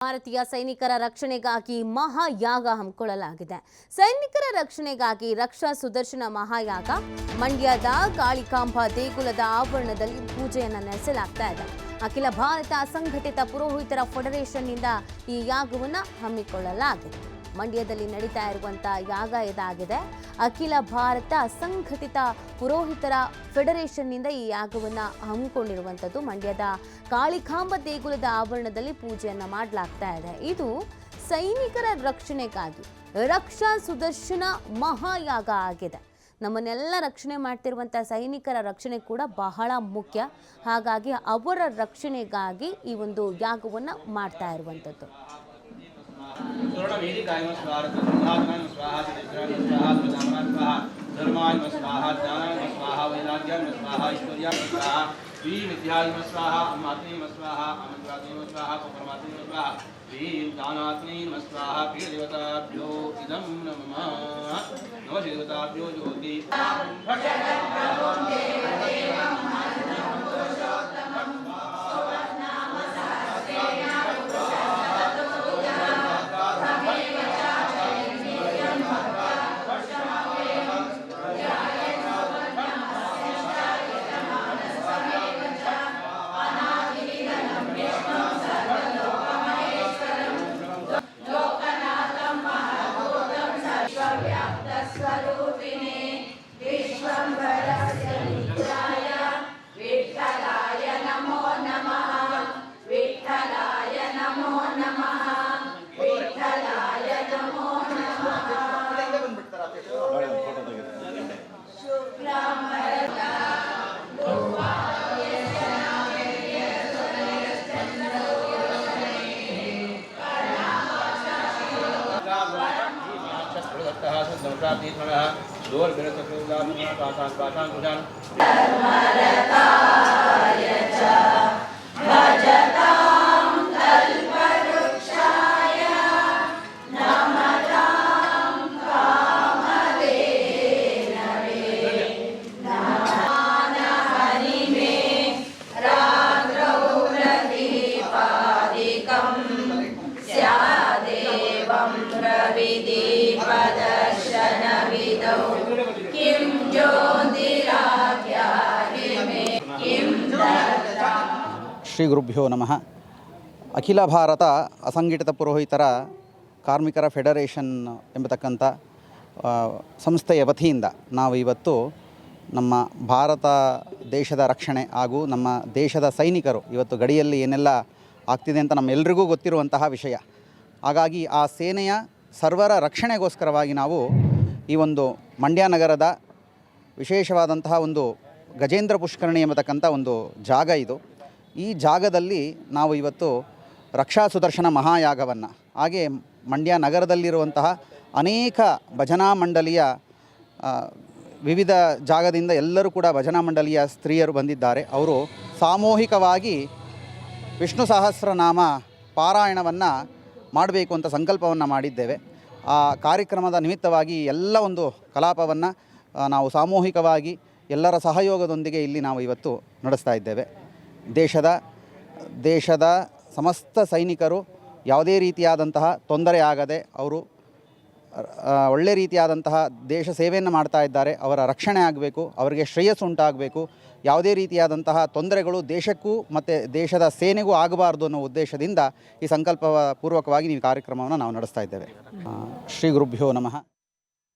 ಭಾರತೀಯ ಸೈನಿಕರ ರಕ್ಷಣೆಗಾಗಿ ಮಹಾಯಾಗ ಹಮ್ಮಿಕೊಳ್ಳಲಾಗಿದೆ. ಸೈನಿಕರ ರಕ್ಷಣೆಗಾಗಿ ರಕ್ಷಾ ಸುದರ್ಶನ ಮಹಾಯಾಗ ಮಂಡ್ಯದ ಕಾಳಿಕಾಂಬ ದೇಗುಲದ ಆವರಣದಲ್ಲಿ ಪೂಜೆಯನ್ನು ನಡೆಸಲಾಗ್ತಾ ಇದೆ. ಅಖಿಲ ಭಾರತ ಅಸಂಘಟಿತ ಪುರೋಹಿತರ ಫೆಡರೇಷನ್ನಿಂದ ಈ ಯಾಗವನ್ನು ಹಮ್ಮಿಕೊಳ್ಳಲಾಗಿದೆ. ಮಂಡ್ಯದಲ್ಲಿ ನಡೀತಾ ಇರುವಂತಹ ಯಾಗ ಇದಾಗಿದೆ. ಅಖಿಲ ಭಾರತ ಅಸಂಘಟಿತ ಪುರೋಹಿತರ ಫೆಡರೇಷನ್ನಿಂದ ಈ ಯಾಗವನ್ನು ಹಮ್ಮಿಕೊಂಡಿರುವಂಥದ್ದು. ಮಂಡ್ಯದ ಕಾಳಿಕಾಂಬ ದೇಗುಲದ ಆವರಣದಲ್ಲಿ ಪೂಜೆಯನ್ನು ಮಾಡಲಾಗ್ತಾ ಇದೆ. ಇದು ಸೈನಿಕರ ರಕ್ಷಣೆಗಾಗಿ ರಕ್ಷಾ ಸುದರ್ಶನ ಮಹಾಯಾಗ ಆಗಿದೆ. ನಮ್ಮನ್ನೆಲ್ಲ ರಕ್ಷಣೆ ಮಾಡ್ತಿರುವಂಥ ಸೈನಿಕರ ರಕ್ಷಣೆ ಕೂಡ ಬಹಳ ಮುಖ್ಯ. ಹಾಗಾಗಿ ಅವರ ರಕ್ಷಣೆಗಾಗಿ ಈ ಒಂದು ಯಾಗವನ್ನು ಮಾಡ್ತಾ ಇರುವಂಥದ್ದು. ಶ್ರೀ ಗುರುಭ್ಯೋ ನಮಃ. ಅಖಿಲ ಭಾರತ ಅಸಂಘಟಿತ ಪುರೋಹಿತರ ಕಾರ್ಮಿಕರ ಫೆಡರೇಷನ್ ಎಂಬತಕ್ಕಂಥ ಸಂಸ್ಥೆಯ ವತಿಯಿಂದ ನಾವು ಇವತ್ತು ನಮ್ಮ ಭಾರತ ದೇಶದ ರಕ್ಷಣೆ ಹಾಗೂ ನಮ್ಮ ದೇಶದ ಸೈನಿಕರು ಇವತ್ತು ಗಡಿಯಲ್ಲಿ ಏನೆಲ್ಲ ಆಗ್ತಿದೆ ಅಂತ ನಮ್ಮೆಲ್ಲರಿಗೂ ಗೊತ್ತಿರುವಂತಹ ವಿಷಯ. ಹಾಗಾಗಿ ಆ ಸೇನೆಯ ಸರ್ವರ ರಕ್ಷಣೆಗೋಸ್ಕರವಾಗಿ ನಾವು ಈ ಒಂದು ಮಂಡ್ಯ ನಗರದ ವಿಶೇಷವಾದಂತಹ ಒಂದು ಗಜೇಂದ್ರ ಪುಷ್ಕರಣಿ ಎಂಬತಕ್ಕಂಥ ಒಂದು ಜಾಗ ಇದು. ಈ ಜಾಗದಲ್ಲಿ ನಾವು ಇವತ್ತು ರಕ್ಷಾ ಸುದರ್ಶನ ಮಹಾಯಾಗವನ್ನು, ಹಾಗೆ ಮಂಡ್ಯ ನಗರದಲ್ಲಿರುವಂತಹ ಅನೇಕ ಭಜನಾ ಮಂಡಳಿಯ ವಿವಿಧ ಜಾಗದಿಂದ ಎಲ್ಲರೂ ಕೂಡ ಭಜನಾ ಮಂಡಳಿಯ ಸ್ತ್ರೀಯರು ಬಂದಿದ್ದಾರೆ. ಅವರು ಸಾಮೂಹಿಕವಾಗಿ ವಿಷ್ಣು ಸಹಸ್ರನಾಮ ಪಾರಾಯಣವನ್ನು ಮಾಡಬೇಕು ಅಂತ ಸಂಕಲ್ಪವನ್ನು ಮಾಡಿದ್ದೇವೆ. ಆ ಕಾರ್ಯಕ್ರಮದ ನಿಮಿತ್ತವಾಗಿ ಎಲ್ಲ ಒಂದು ಕಲಾಪವನ್ನು ನಾವು ಸಾಮೂಹಿಕವಾಗಿ ಎಲ್ಲರ ಸಹಯೋಗದೊಂದಿಗೆ ಇಲ್ಲಿ ನಾವು ಇವತ್ತು ನಡೆಸ್ತಾ ಇದ್ದೇವೆ. ದೇಶದ ಸಮಸ್ತ ಸೈನಿಕರು ಯಾವುದೇ ರೀತಿಯಾದಂತಹ ತೊಂದರೆ ಆಗದೆ ಅವರು ಒಳ್ಳೆ ರೀತಿಯಾದಂತಹ ದೇಶ ಸೇವೆಯನ್ನು ಮಾಡ್ತಾ ಇದ್ದಾರೆ. ಅವರ ರಕ್ಷಣೆ ಆಗಬೇಕು, ಅವರಿಗೆ ಶ್ರೇಯಸ್ಸು ಉಂಟಾಗಬೇಕು, ಯಾವುದೇ ರೀತಿಯಾದಂತಹ ತೊಂದರೆಗಳು ದೇಶಕ್ಕೂ ಮತ್ತು ದೇಶದ ಸೇನೆಗೂ ಆಗಬಾರ್ದು ಅನ್ನೋ ಉದ್ದೇಶದಿಂದ ಈ ಸಂಕಲ್ಪ ಪೂರ್ವಕವಾಗಿ ಈ ಕಾರ್ಯಕ್ರಮವನ್ನು ನಾವು ನಡೆಸ್ತಾ ಇದ್ದೇವೆ. ಶ್ರೀ ಗುರುಭ್ಯೋ ನಮಃ.